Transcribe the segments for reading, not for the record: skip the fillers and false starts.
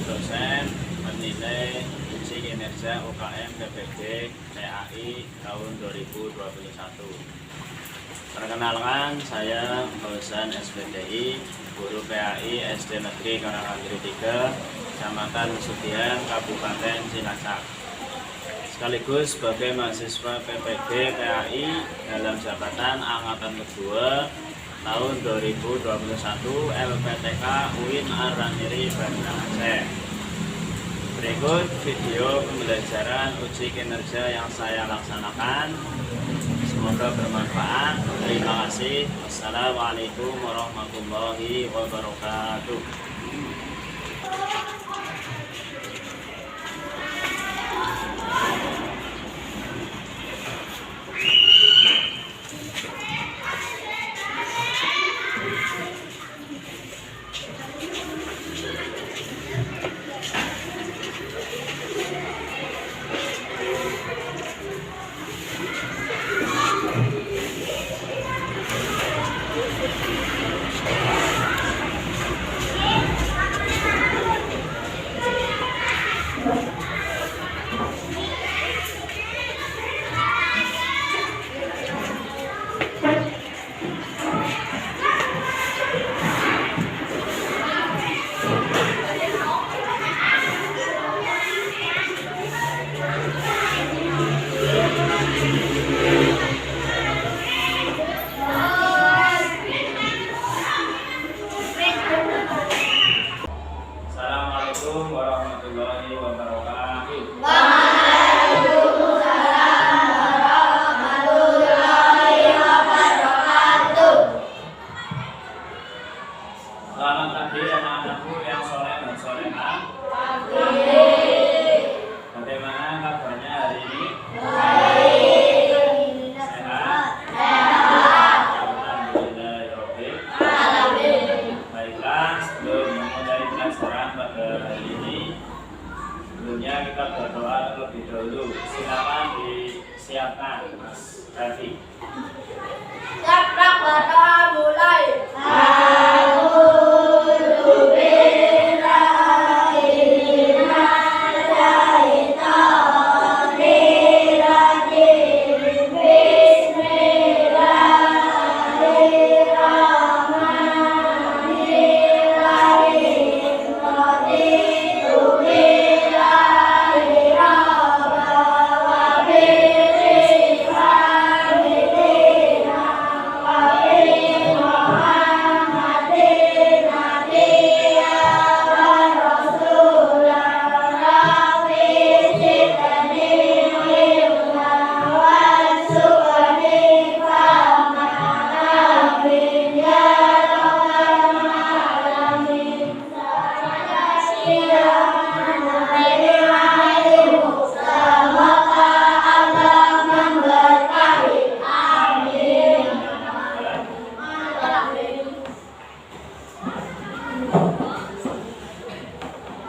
dosen menilai uji kinerja UKM PPD PAI tahun 2021. Perkenalkan, saya dosen SPDI, guru PAI SD Negeri Karangandri 3, Kecamatan Sugihan, Kabupaten Cilacap. Sekaligus sebagai mahasiswa PPD PAI dalam jabatan angkatan kedua tahun 2021 LPTK UIN Araniri Banda Aceh. Berikut video pembelajaran uji kinerja yang saya laksanakan. Semoga bermanfaat. Terima kasih. Wassalamualaikum warahmatullahi wabarakatuh. Assalamualaikum warahmatullahi wabarakatuh. Waalaikumsalam warahmatullahi wabarakatuh. Selamat pagi anak-anakku yang soleh dan solehah. Bagaimana kabarnya hari ini? Sehat? Alhamdulillah. Baiklah, sebelum memulai pelajaran pada hari ini, sebelumnya kita berdoa terlebih dahulu. Silakan disiapkan, Mas Rafi. Siap, berdoa mulai.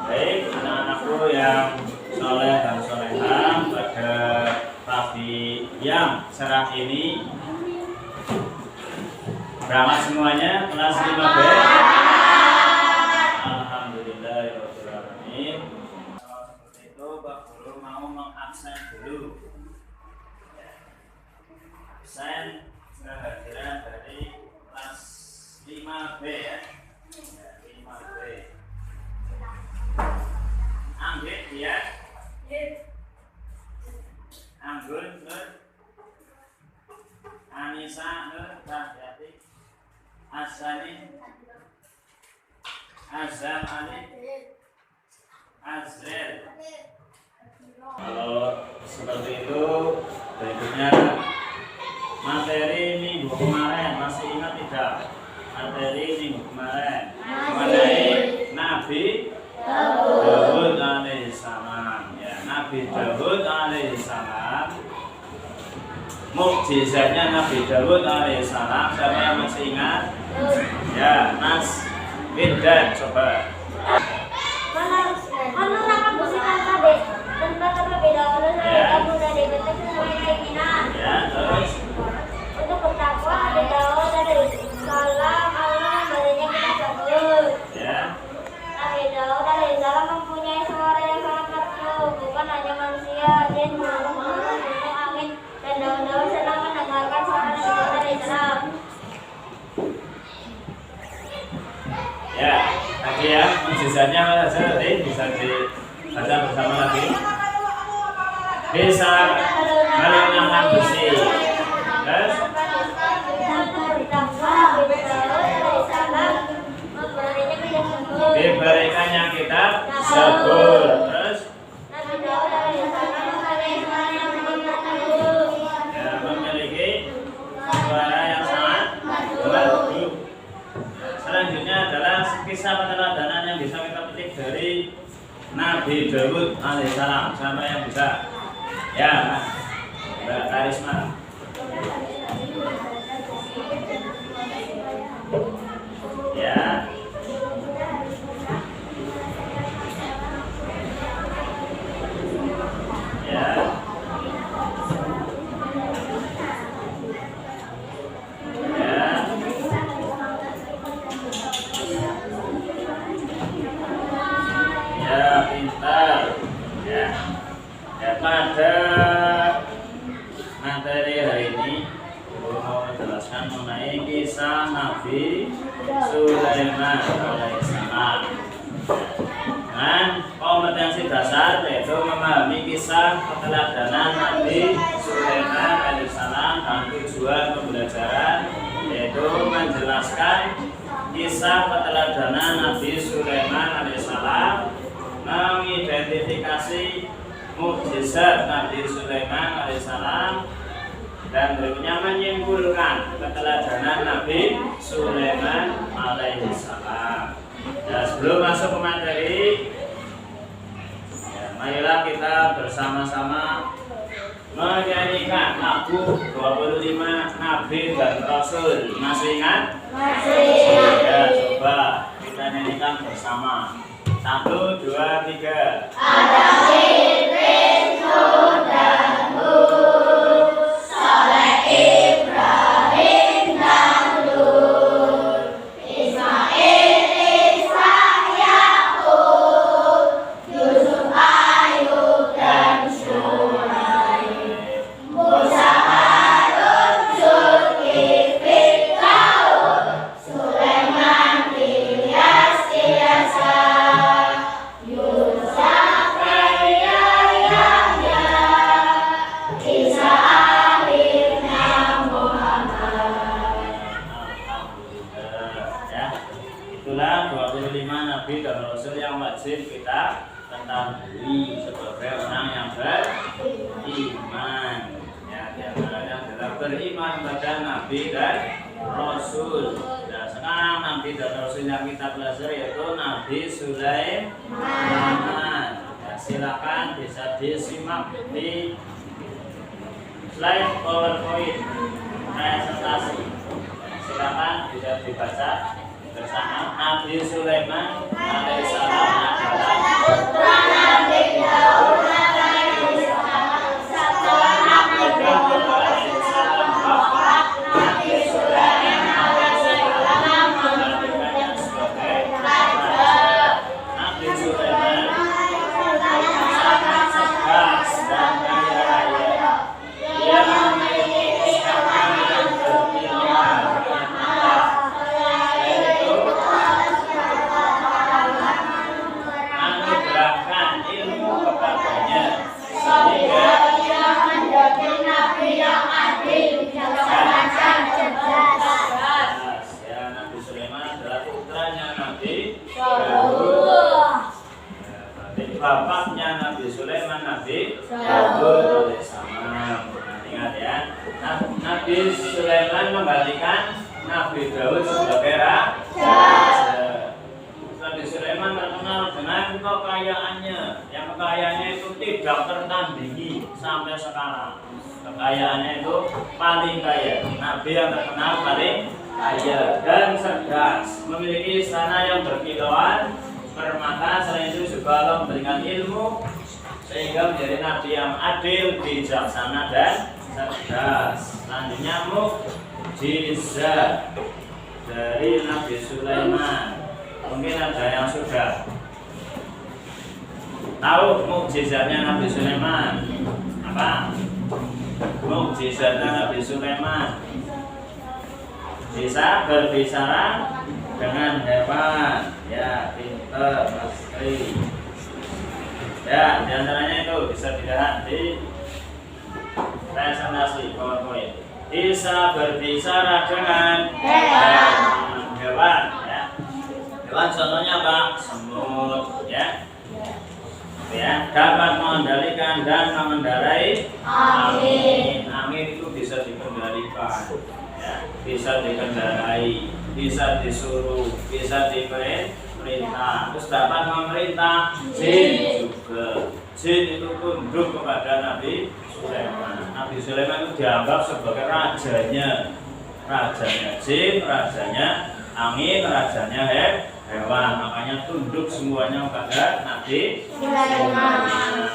Baik, anak-anakku yang soleh dan solehah, pada pagi yang cerah ini berangkat semuanya kelas 5B. Alhamdulillahirobbilalamin. Kalau seperti itu, Pak Guru mau mengabsen dulu. Absen kehadiran dari kelas 5B ya. 5B. Anggrek dia. Anggun Nur. Anissa Nur Rahyati. Asani. Azam Ali. Azrel. Kalau seperti itu, berikutnya materi minggu kemarin masih ingat tidak? Materi minggu kemarin mengenai Nabi Daud alaihissalam, ya, Nabi Daud alaihissalam, mukjizatnya Nabi Daud alaihissalam. Siapa yang masih ingat? Ya, Mas Wildan, coba. Menurunkan musikan tadi tentang terlebih dahulu saya mudah dibentuk sesuai keinginan. Ya, terus Untuk bertakwa ada Daud dari salam Allah memberinya kita Daud. ya. Nabi Daud alaihissalam mukjizatnya apa saja tadi bisa dibaca bersama lagi. Bisa meringankan besi. Terus diberikannya kitab Zabur. Terus ya, memiliki suara yang sangat merdu. Selanjutnya adalah kisah peteladanan yang bisa kita petik dari Nabi Daud alaihissalam. Siapa yang bisa? Ya, Mbak Karisma. Ya. Ya. Ya, pintar. Ya. Ya, pada materi hari ini Guru mau menjelaskan mengenai kisah Nabi Sulaiman alaihissalam. Dengan kompetensi dasar yaitu memahami kisah keteladanan Nabi Sulaiman alaihissalam dan tujuan pembelajaran yaitu menjelaskan kisah keteladanan Nabi Sulaiman alaihissalam, mengidentifikasi mukjizat Nabi Sulaiman alaihissalam, dan berikutnya menyimpulkan keteladanan Nabi Sulaiman alaihissalam. Nah, sebelum masuk ke materi, ya, marilah kita bersama-sama menyanyikan lagu 25 Nabi dan Rasul. Masih ingat? Masih. Ya, coba kita nyanyikan bersama. 1, 2, 3. Ada Idris, Nuh dan Hud, Saleh, Ibrahim dan Lut, Ismail, Ishak, Yakub, Yusuf, Ayub dan Syuaib, Musa, Harun, Zulkifli, Daud, Sulaiman, Ilyas, Ilyasa, Itulah 25 Nabi dan Rasul yang wajib kita ketahui sebagai orang yang beriman. Ya, diantaranya adalah beriman pada Nabi dan Rasul. Nah, sekarang Nabi dan Rasul yang kita pelajari yaitu Nabi Sulaiman. Ya, silakan bisa disimak di slide PowerPoint presentasi. Silakan bisa dibaca bersama. Nabi Sulaiman alaihissalam adalah putra Nabi Daud alaihissalam. Setelah Nabi Daud alaihissalam wafat, Nabi Sulaiman alaihissalam menjadikannya sebagai raja. Nabi Sulaiman sangat cerdas dan kaya raya. Dia memiliki istana yang berkilau yang megah. Anugerahkan ilmu kepadanya sehingga ia menjadi nabi yang adil, bijaksana dan cerdas. ya, Nabi Sulaiman adalah putranya Nabi Daud. Berarti bapaknya Nabi Sulaiman Nabi Daud alaihissalam. Ingat ya, Nabi Sulaiman menggantikan Nabi Daud sebagai raja. Nabi Sulaiman terkenal dengan kekayaannya, yang kekayaannya itu tidak tertandingi sampai sekarang. Kekayaannya itu paling kaya. Nabi yang terkenal paling kaya dan cerdas, memiliki istana yang berkilauan, permata. Selain itu juga Allah memberikan ilmu sehingga menjadi nabi yang adil, bijaksana dan cerdas. Selanjutnya mukjizat dari Nabi Sulaiman. Mungkin ada yang sudah tahu mukjizatnya Nabi Sulaiman apa? Mukjizatnya Nabi Sulaiman bisa berbicara dengan hewan. Ya, pintar. pasti. Ya, diantaranya itu bisa dilihat di presentasi PowerPoint. Bisa berbicara dengan hewan, ya. Hewan contohnya apa? Semut, ya. Ya, dapat mengendalikan dan mengendarai angin. Angin itu bisa dikendalikan, ya. Bisa dikendarai, bisa disuruh, bisa diperintah. Terus dapat memerintah jin juga. Jin itu tunduk kepada Nabi Sulaiman. Nabi Sulaiman itu dianggap sebagai rajanya jin, rajanya angin, rajanya hewan. Makanya tunduk semuanya pada Nabi Sulaiman.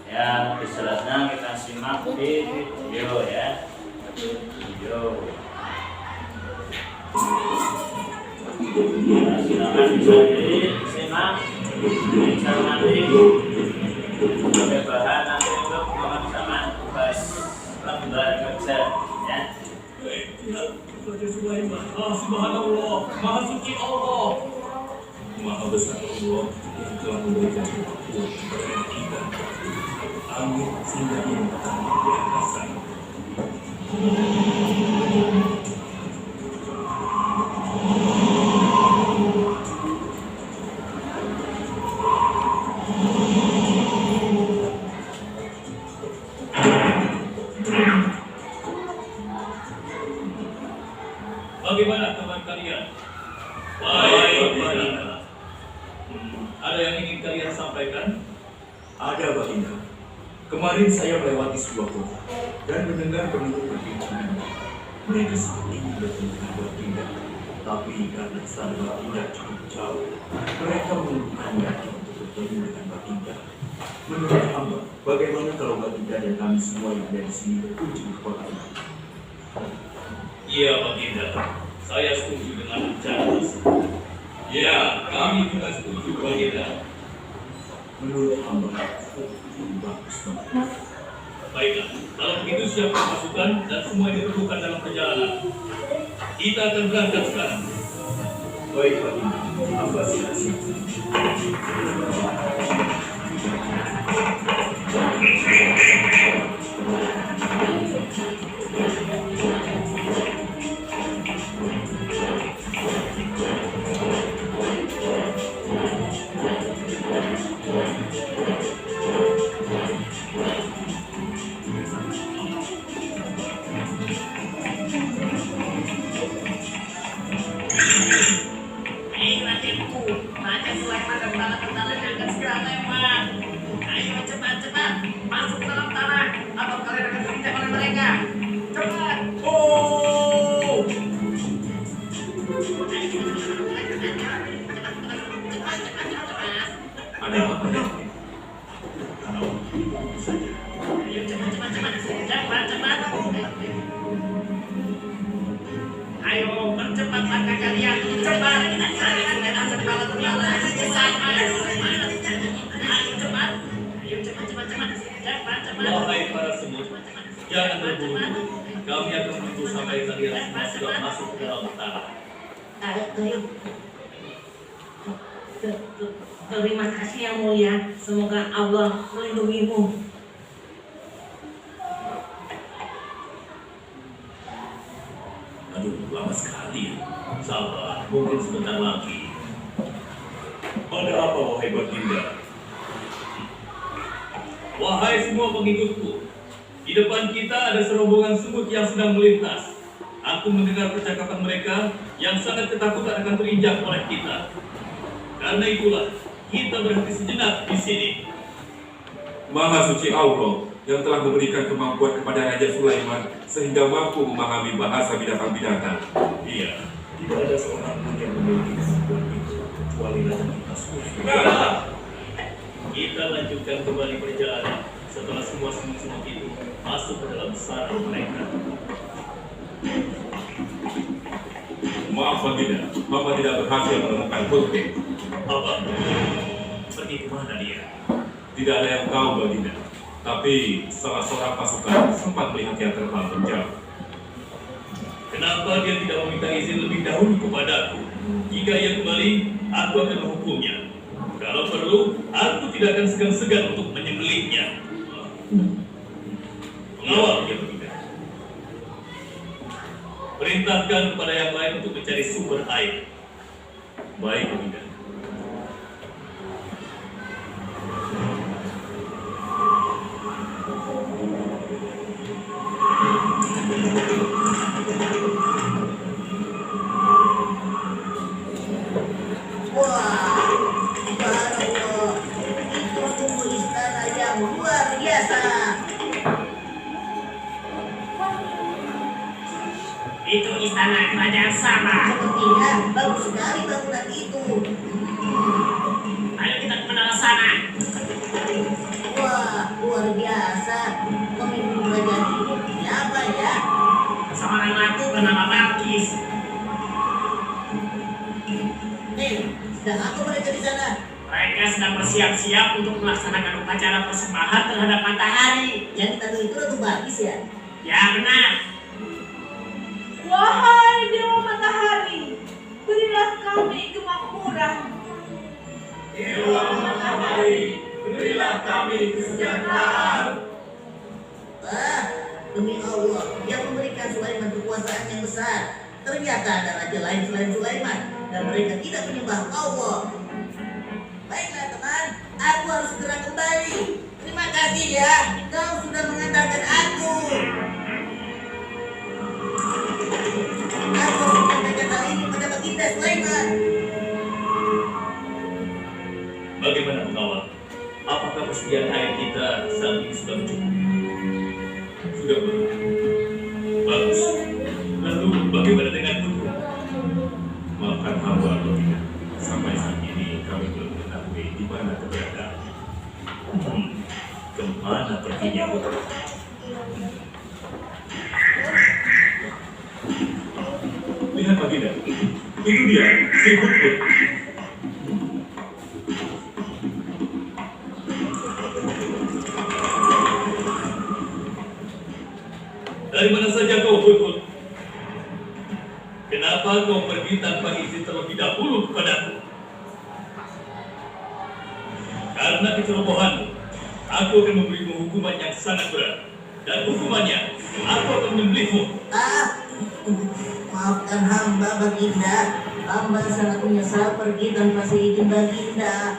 Ya, lebih jelasnya kita simak di video, ya. Video. Ya, silakan bisa disimak, dicermati sebagai bahan nanti untuk pengerjaan tugas lembar kerja, ya. Raja Sulaiman, subhanallah, maha suci Allah, maha besar Allah yang telah memberikan kekuatan kepada kita. Amin. Sehingga ia bertambah di atas sana. Bagaimana teman kalian? Baik. Ada yang ingin kalian sampaikan? Ada, Baginda. Kemarin saya melewati sebuah kota dan mendengar penduduk perbincangan. Mereka sangat ingin bertemu dengan Baginda, tapi karena istana Baginda cukup jauh, mereka mengumpulkannya untuk bertemu dengan Baginda. Menurut hamba, bagaimana kalau Baginda dan kami semua yang ada di sini berkunjung ke kota ini? Iya, Baginda. Saya setuju dengan rencana tersebut. Ya, kami juga setuju, Baginda. Menurut hamba, itu bagus banget. Baiklah, kalau begitu siapkan pasukan dan semua yang diperlukan dalam perjalanan. Kita akan berangkat sekarang. Baik, Baginda. Hamba siap-siap. Raja Sulaiman dan para tentaranya akan segera lewat. Ayo cepat-cepat masuk ke dalam tanah atau kalian akan diinjak oleh mereka. Cepat. Oh! Ada apa? Ayo cepat-cepat. Cepat-cepat. Ayo percepat langkah kalian. Cepat. Kalian akan kepala terlalu. Ayo cepat. Ayo cepat. Cepat. Wahai para semut, jangan terburu-buru. Kami akan menunggu sampai kalian semua sudah masuk ke dalam tanah. Terima kasih yang mulia. Semoga Allah melindungimu. Aduh, lama sekali. Sabar, mungkin sebentar lagi. Ada apa, wahai Baginda? Wahai semua pengikutku, di depan kita ada serombongan semut yang sedang melintas. Aku mendengar percakapan mereka yang sangat ketakutan akan terinjak oleh kita. Karena itulah, kita berhenti sejenak di sini. Maha suci Allah yang telah memberikan kemampuan kepada Raja Sulaiman sehingga mampu memahami bahasa binatang-binatang. Iya, Tidak ada seorang pun yang memiliki kemampuan itu kecuali Raja kita sendiri. kita lanjutkan kembali perjalanan setelah semua semut-semut itu masuk ke dalam sarang mereka. Maaf Baginda, Mama tidak berhasil menemukan Putri. Apa? Pergi kemana dia? Tidak ada yang tahu Baginda, tapi salah seorang pasukan sempat melihatnya terbang menjauh. Kenapa dia tidak meminta izin lebih dahulu kepadaku? Jika ia kembali, aku akan menghukumnya. Kalau perlu, aku tidak akan segan-segan untuk menyembelihnya. Mengawal dia Baginda. Perintahkan kepada yang lain untuk mencari sumber air. Baik Baginda. Wah, subhanallah. Itu sungguh istana yang luar biasa. Itu istana kerajaan Saba. Sepertinya bagus sekali bangunan itu. Ayo kita ke menara sana. Wah, luar biasa. Pemimpin kerajaan ini siapa ya? Seorang ratu bernama Balkis. Sedang apa mereka di sana? Mereka sedang bersiap-siap untuk melaksanakan upacara persembahan terhadap matahari. Yang kita tahu itu Ratu Balkis ya? Ya benar. Wahai Dewa Matahari, berilah kami kemakmuran. Dewa Matahari, berilah kami kesejahteraan. Wah, demi Allah, yang memberikan Sulaiman kekuasaan yang besar. Ternyata ada raja lain selain Sulaiman, dan mereka tidak menyembah Allah. Baiklah teman, aku harus segera kembali. Terima kasih ya, kau sudah mengandalkan aku. Aku harus menyampaikan hal ini pada Baginda Sulaiman. Bagaimana pengawal? Apakah persediaan air kita saat ini sudah mencukupi? Sudah belum? Bagus. Lalu bagaimana dengan Putu? Maafkan hamba Baginda. Sampai saat ini kami belum mengetahui di mana keberadaan. Kemana perginya Putu? Lihat Baginda, itu dia, si Hudhud. Dari mana saja kau Hudhud? Kenapa kau pergi tanpa izin terlebih dahulu kepadaku? Karena kecerobohanmu, aku akan memberimu hukuman yang sangat berat. Dan hukumannya, aku akan menyembelihmu. Maafkan hamba Baginda. Hamba sangat menyesal pergi tanpa seizin Baginda.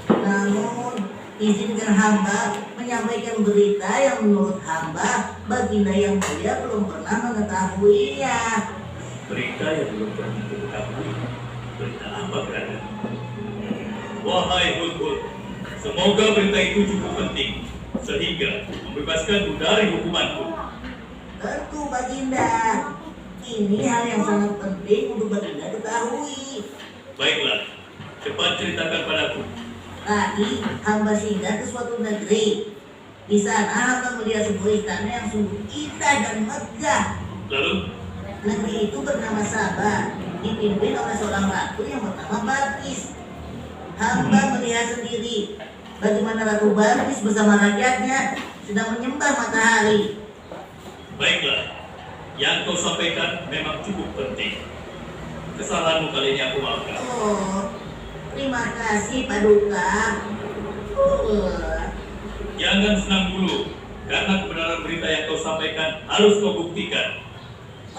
Namun, izinkan hamba menyampaikan berita yang menurut hamba Baginda yang mulia belum pernah mengetahuinya. Berita yang belum pernah diketahui. Berita apa berada? Wahai Hudhud, semoga berita itu cukup penting sehingga membebaskanmu dari hukumanku. Tentu Baginda. Ini hal yang sangat penting untuk Baginda ketahui. Baiklah, cepat ceritakan padaku. Tadi hamba singgah ke suatu negeri. Di sana hamba melihat sebuah istana yang sungguh indah dan megah. Lalu, Negeri itu bernama Sabah, dipimpin oleh seorang ratu yang bernama Balkis. Hamba melihat sendiri bagaimana Ratu Balkis bersama rakyatnya sedang menyembah matahari. baiklah. Yang kau sampaikan memang cukup penting. Kesalahanmu kali ini aku maafkan. Oh, terima kasih Paduka. Jangan senang dulu, karena kebenaran berita yang kau sampaikan harus kau buktikan.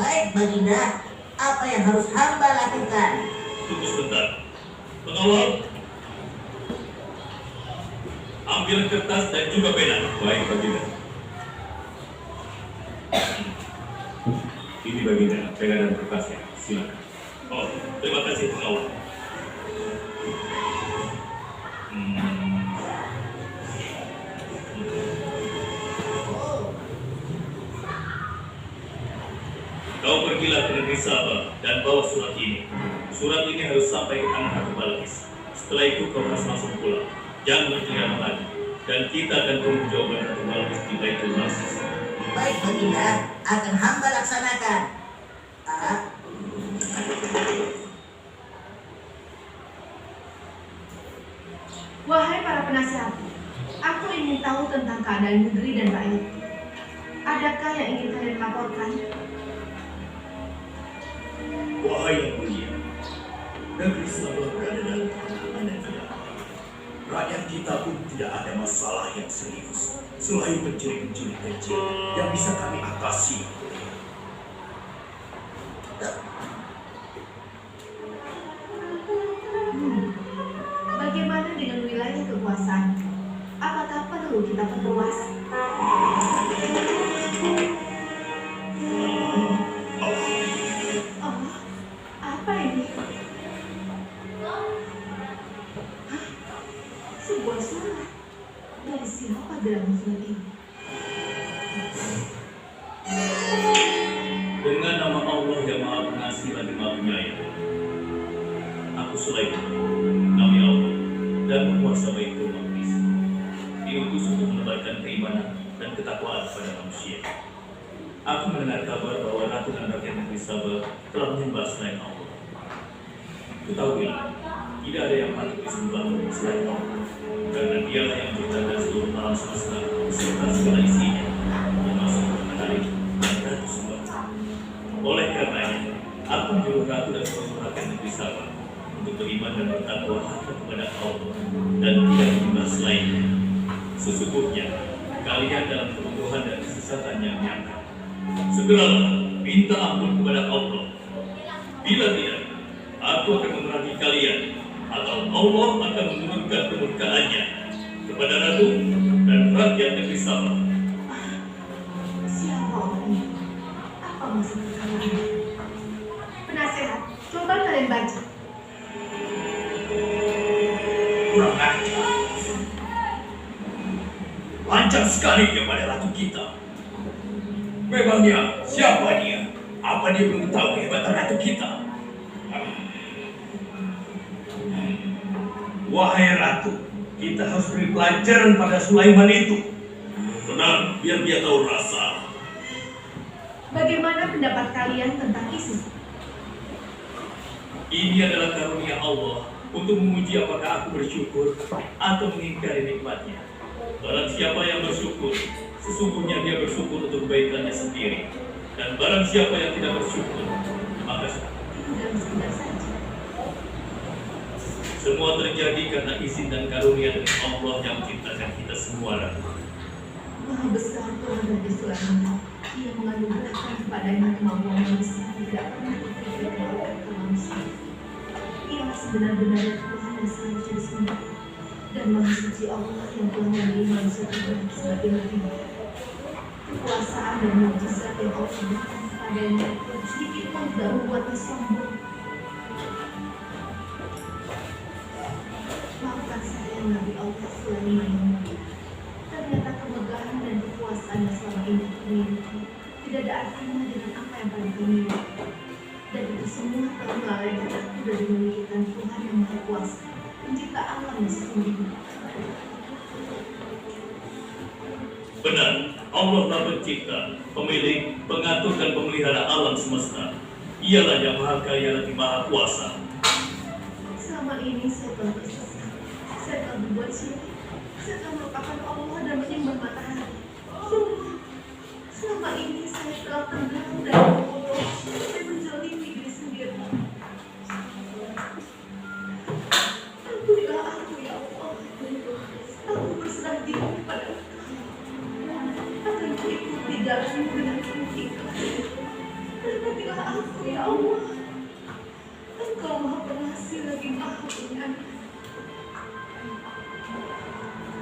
Baik Baginda, apa yang harus hamba lakukan? Tunggu sebentar. Pengawal, ambil kertas dan juga pena. Baik Baginda. Ini Baginda, pena dan kertasnya. Silakan. Oh, terima kasih pengawal. Kau pergilah ke negeri Sabah dan bawa surat ini. Surat ini harus sampai ke tangan Ratu Balkis. Setelah itu kau harus langsung pulang. Jangan berkeliaran lagi. Dan kita akan tunggu jawaban Ratu Balkis di Baitul Maqdis. Baik Baginda, akan hamba laksanakan. Wahai para penasehat, aku ingin tahu tentang keadaan negeri dan rakyat. Adakah yang ingin kalian laporkan? Wahai yang mulia, Negeri Sabah berada dalam ketenangan dan kedamaian. Rakyat kita pun tidak ada masalah yang serius selain pencuri-pencuri kecil yang bisa kami atasi. Bagaimana dengan wilayah kekuasaan? Apakah perlu kita perluas? Oh, apa ini? Hah? Sebuah surat. Dari siapa dalam surat ini? Dengan nama Allah yang Maha Pengasih lagi Maha Penyayang. Aku Sulaiman, Nabi Allah dan penguasa Baitul Maqdis. Diutus untuk menebarkan keimanan dan ketakwaan kepada manusia. Aku mendengar kabar bahwa ratu dan rakyat negeri Sabah telah menyembah selain Allah. Ketahuilah, tidak ada yang patut disembah selain Allah, karena Dialah yang menciptakan seluruh alam semesta beserta segala isinya, termasuk matahari dan ratu semua. Oleh karenanya, aku menyuruh ratu dan seluruh rakyat negeri Sabah untuk beriman dan bertakwa hanya kepada Allah dan tidak menyembah selainnya. Sesungguhnya, kalian dalam kebodohan dan kesesatan yang nyata. Segeralah minta ampun kepada Allah. Bila tidak, aku akan memerangi kalian, atau Allah akan menurunkan kemurkaannya kepada ratu dan rakyat negeri Sabah. Siapa orang ini? Apa maksud perkataannya? Penasehat, coba kalian baca. Kurang ajar. Lancang sekali dia pada ratu kita. Memangnya siapa dia? Apa dia belum tahu kehebatan ratu kita? Wahai ratu, kita harus beri pelajaran pada Sulaiman itu. Tenang, biar dia tahu rasa. Bagaimana pendapat kalian tentang ISIS? Ini adalah karunia Allah untuk menguji apakah aku bersyukur atau mengingkari nikmatnya. Barang siapa yang bersyukur, sesungguhnya dia bersyukur untuk kebaikannya sendiri. Dan barang siapa yang tidak bersyukur, maka Itu dalam sekedar saja. semua terjadi karena izin dan karunia dari Allah yang menciptakan kita semua. Maha besar Tuhan Raja Sulaiman. Ia menganugerahkan kepadanya kemampuan yang besar tidak pernah diberikan ke manusia. Ialah sebenar-benarnya Tuhan yang seharusnya disembah. Dan Maha Suci Allah yang telah memberi manusia Tuhan sebagai nabi. Kekuasaan dan mukjizat yang Allah berikan kepadanya sedikit pun tidak membuatnya sombong. Maafkan saya Nabi Allah Sulaiman. Ternyata kemegahan dan kekuasaan yang selama ini dimiliki tidak ada artinya dengan apa yang paling dimiliki. Dan itu semua telah melalui berkah dari memilikikan Tuhan yang Maha Kuasa, pencipta alam yang sesungguhnya. Benar, Allah lah pencipta, pemilik, pengatur dan pemelihara alam semesta. Ialah yang Maha Kaya lagi Maha Kuasa. Selama ini saya telah tersesat, saya telah berbuat syirik, saya telah melupakan Allah dan menyembah matahari. Selama ini saya telah tenggelam dan bodoh dan menzalimi diri sendiri. Ampunilah aku ya Allah. Aku berserah diri kepada Engkau. Akan mengikuti jalanmu dengan penuh ikhlas. Berkatilah aku ya Allah. Engkau Maha Pengasih lagi Maha Penyayang.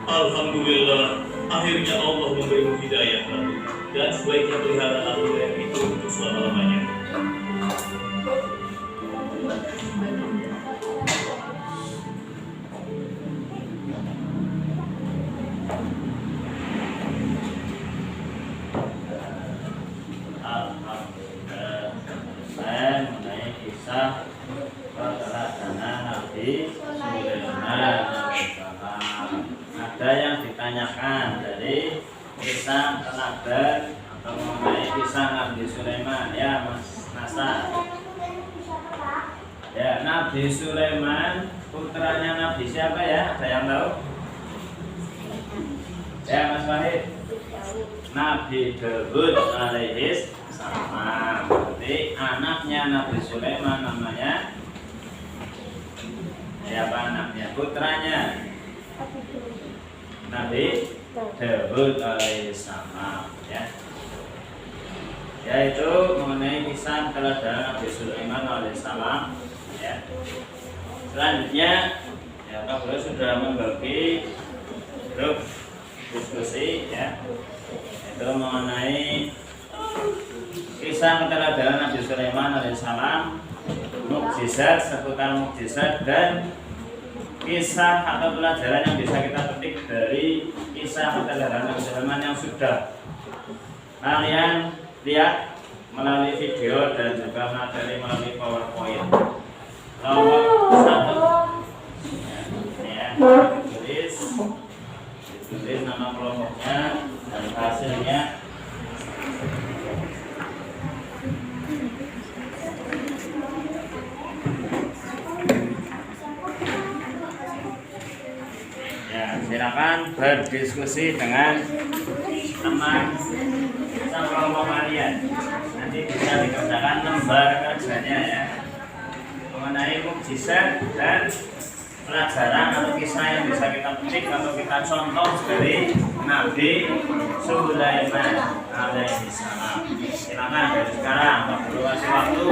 Alhamdulillah, akhirnya Allah memberimu hidayah lalu. Dan sebaiknya pelihara hidayah itu untuk selama-lamanya. Terima kasih Baginda. Alhamdulillah. Saya mengenai kisah perjalanan Nabi Sulaiman. Ada yang ditanyakan dari kisah teladan atau mengenai kisah Nabi Sulaiman, ya Mas Nasa. Ya, Nabi Sulaiman putranya Nabi siapa ya? Ada yang tahu? Ya Mas Wahid. Nabi Dawud alaihis salam. Jadi anaknya Nabi Sulaiman namanya Siapa anaknya? Putranya Nabi Daud alaihissalam, ya. Yaitu mengenai kisah keteladanan Nabi Sulaiman alaihissalam, ya. Selanjutnya, ya, Pak Guru sudah membagi grup diskusi, ya, itu mengenai kisah keteladanan Nabi Sulaiman alaihissalam, mukjizat, seputar mukjizat, dan kisah atau pelajaran yang bisa kita petik dari kisah keteladanan Nabi Sulaiman yang sudah kalian lihat melalui video dan juga materi melalui PowerPoint. Nomor 1, ya, ditulis nama kelompoknya dan hasilnya. Silakan berdiskusi dengan teman kelompok kalian. Nanti bisa dikerjakan lembar kerjanya, ya, mengenai mukjizat dan pelajaran atau kisah yang bisa kita petik atau kita contoh dari Nabi Sulaiman alaihissalam. Silakan dari sekarang, perlu kasih waktu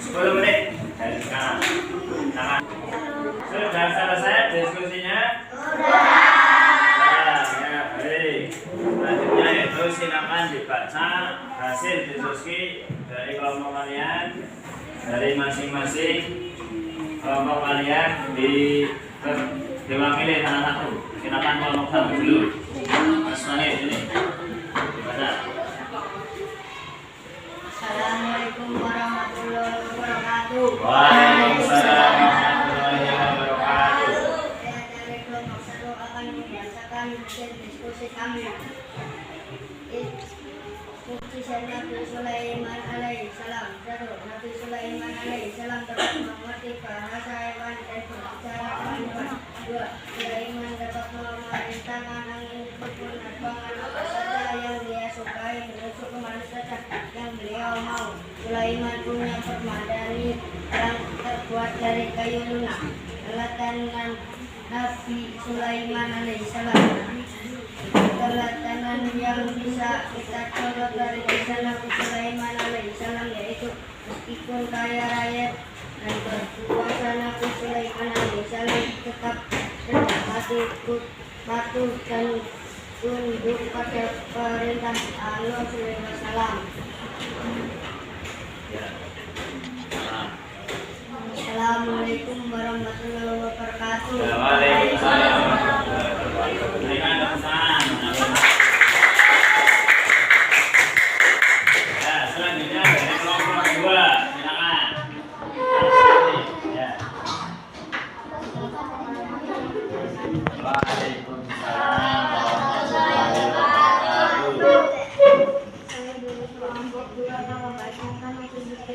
10 menit dari sekarang. Silakan. Sudah selesai diskusinya? Ya, baik. Selanjutnya itu silakan dibaca hasil diskusi dari kelompok kalian, dari masing-masing kelompok kalian diwakili salah satu. Silakan kelompok satu dulu. Mas Mani ini. Baca. Assalamualaikum warahmatullahi wabarakatuh. Waalaikumsalam. Diskusi kami. Mukjizat Nabi Sulaiman alaihissalam. Nabi Sulaiman alaihissalam dapat mengerti bahasa hewan dan berbicara dengan hewan. 2. Sulaiman dapat memerintahkan angin untuk menerbangkan apa saja yang dia sukai menuju kemana saja yang beliau mau. Sulaiman punya permadani yang terbuat dari kayu lunak. Teladan Nabi Sulaiman alaihissalam. Teladan yang bisa kita contoh dari kisah Nabi Sulaiman alaihissalam yaitu meskipun kaya raya dan berkuasa, Nabi Sulaiman alaihissalam tetap rendah hati, patuh dan tunduk pada perintah Allah Sulaiman. Assalamualaikum warahmatullahi wabarakatuh. Waalaikumsalam warahmatullahi wabarakatuh. Berikan pesan. Ya, selanjutnya dari kelompok 2, silakan. Ya. Waalaikumsalam warahmatullahi wabarakatuh. Saya dari kelompok 2 akan membacakan mukjizat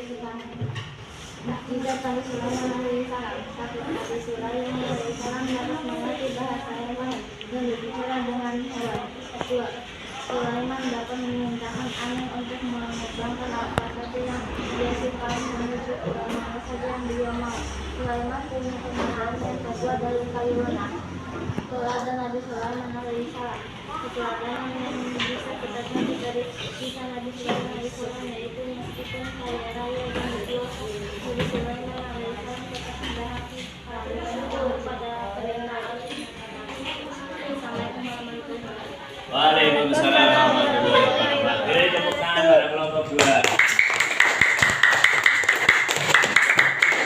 Nabi Sulaiman alaihissalam. 1. Nabi Sulaiman alaihissalam dapat mengerti bahasa hewan dan berbicara dengan hewan. 2. Sulaiman dapat memerintahkan angin untuk menerbangkan apa saja yang dia sukai menuju ke mana saja yang dia mau. Sulaiman punya permadani yang terbuat dari kayu lunak. Teladan Nabi Sulaiman alaihissalam. Keteladanan yang bisa kita cari dari kisah Nabi Sulaiman alaihissalam yaitu meskipun kaya raya dan berkuasa, Nabi Sulaiman alaihissalam tetap rendah hati dan tunduk pada perintah Allah. Assalamualaikum warahmatullahi wabarakatuh. Waalaikumsalam warahmatullahi wabarakatuh. Beri tepuk tangan pada kelompok 2.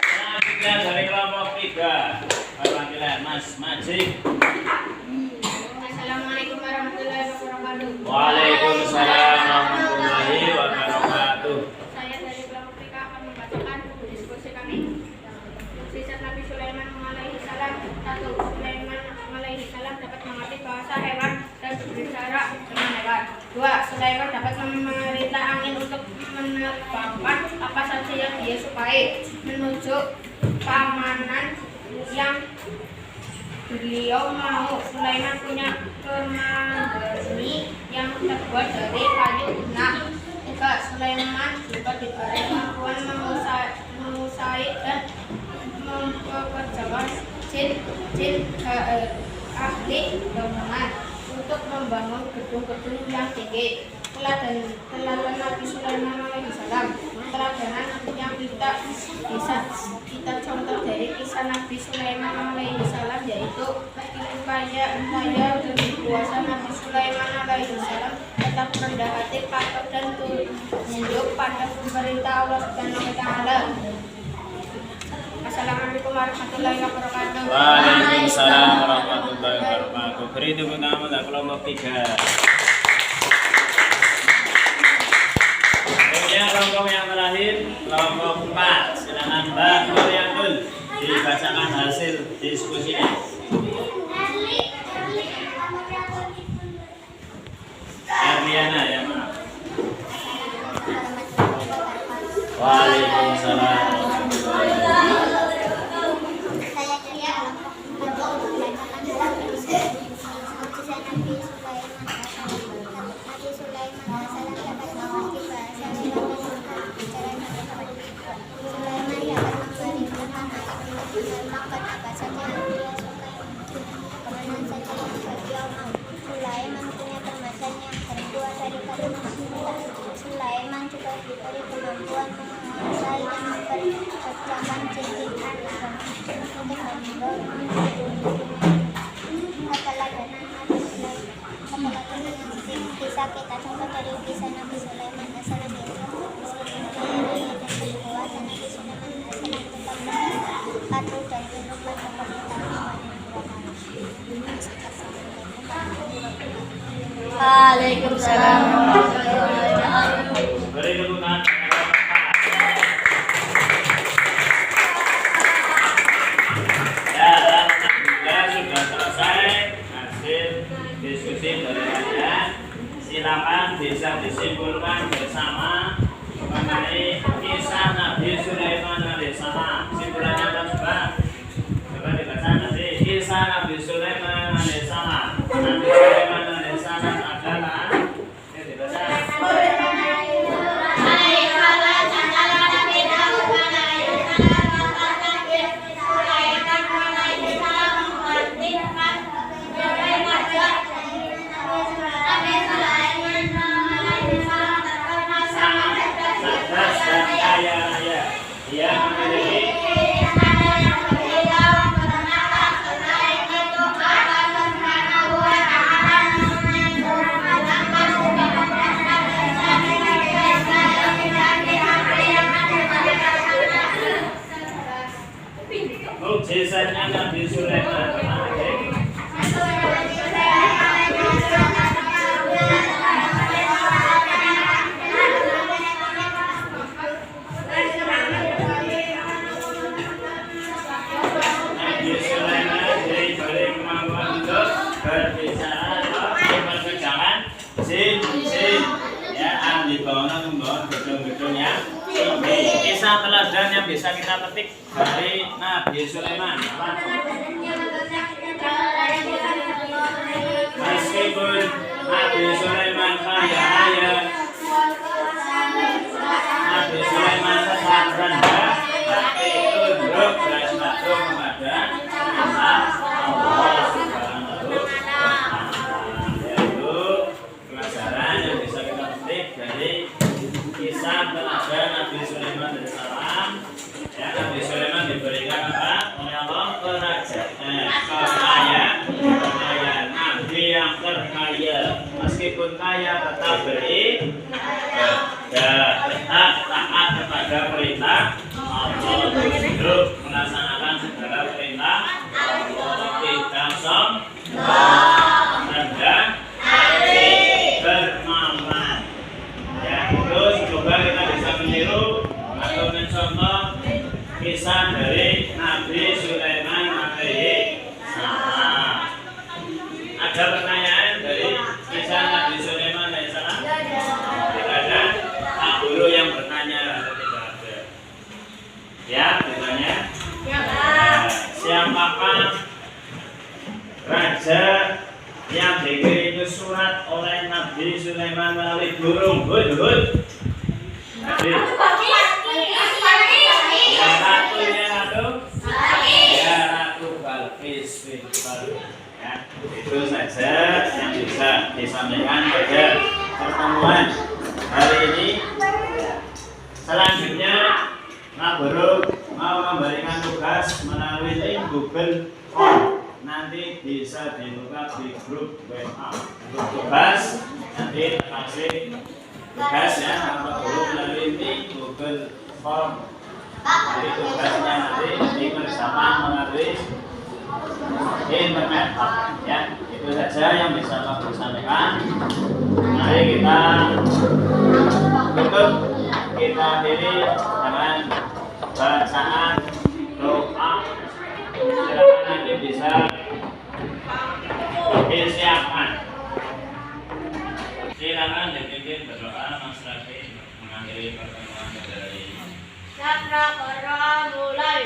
Selanjutnya dari kelompok 3, perwakilan Mas Majid. Assalamualaikum warahmatullahi wabarakatuh. Waalaikumsalam warahmatullahi wabarakatuh. Saya dari kelompok 3 akan membacakan diskusi kami. Mukjizat Nabi Sulaiman alaihissalam. 1. Sulaiman alaihissalam dapat mengerti bahasa hewan dan berbicara dengan hewan. 2. Sulaiman dapat memerintah angin untuk menerbangkan apa saja yang dia sukai menuju keamanan yang beliau mau. Sulaiman punya permadani yang terbuat dari kayu lunak. 3. Sulaiman juga diberi kemampuan menguasai dan mempekerjakan jin ahli bangunan untuk membangun gedung-gedung yang tinggi. Teladan Nabi Sulaiman alaihissalam. Teladanan yang kita contoh dari kisah Nabi Sulaiman alaihissalam yaitu upaya lebih kuasa Nabi Sulaiman alaihissalam tetap rendah hati, patuh dan tunduk pada pemerintah Allah Subhanahu wa taala. Assalamualaikum warahmatullahi wabarakatuh. Waalaikumsalam warahmatullahi wabarakatuh. Beri tepuk tangan untuk kelompok 3. Kemudian kelompok yang terakhir, kelompok 4. Silakan Mbak Nuriyatul dibacakan hasil diskusinya. Erliana ya, maaf. Waalaikumsalam. Saya Kia, kelompok Nabi Sulaiman dapat mengerti bahasa Sulaiman dapat memerintahkan melakukan apa saja yang dia sukai, kemana saja yang beliau mau. Sulaiman punya kemasan yang terbuat dari kalimat. Sulaiman juga diberi kemampuan menguasai dan memperkerjakan jin untuk membangun bisa kita contoh dari kisah Nabi Sulaiman alaihissalam yaitu kekuatan Nabi Sulaiman alaihissalam tetap patuh dan tunduk pada pemerintahan. Waalaikumsalam warahmatullahi wabarakatuh. Beri tepuk tangan. Ya, sudah selesai hasil diskusi dari kalian. Silakan bisa disimpulkan bersama mengenai kisah Nabi Sulaiman alaihissalam. Simpulannya apa coba? Coba dibaca nanti. Kisah Nabi Sulaiman alaihissalam. Nabi Sulaiman alaihissalam adalah dibaca. Dia memiliki mukjizatnya Nabi Sulaiman. Kisah teladan yang bisa kita petik dari Nabi Sulaiman. Meskipun Nabi Sulaiman kaya raya, Nabi Sulaiman tetap rendah hati, tunduk dan patuh kepada Allah Subhanahu wa Ta'ala. Yaitu pelajaran yang bisa kita petik dari kisah teladan Nabi Sulaiman alaihissalam. Ya, Nabi Sulaiman diberikan apa? Oleh Allah kekayaan. Nabi yang terkaya, meskipun kaya tetap tetap taat kepada perintah Allah, hidup melaksanakan segala perintah Allah, tidak sombong, rendah hati, dermawan. Ya, terus coba kita bisa meniru atau mencontoh kisah dari Nabi Sulaiman alaihissalam. Ada pertanyaan dari kisah Nabi Sulaiman alaihissalam? Tidak ada. Pak Guru yang bertanya atau tidak ada? Ya, bertanya. Siapakah raja yang dikirimi surat oleh Nabi Sulaiman melalui burung hudhud? Nabi. Yang satu. itu saja yang bisa disampaikan pada pertemuan hari ini. Selanjutnya Pak Guru mau memberikan tugas melalui link Google Form. Nanti bisa dibuka di grup WA. Untuk tugas nanti kasih tugas ya Pak Guru melalui link Google Form. Jadi tugasnya nanti bersama melalui internet ya. Itu saja yang bisa Pak Guru sampaikan. Mari kita tutup, kita akhiri dengan bacaan doa. Silakan nanti bisa disiapkan. Silakan dipimpin berdoa Mas Rafi mengakhiri pertemuan pada hari ini. Mulai.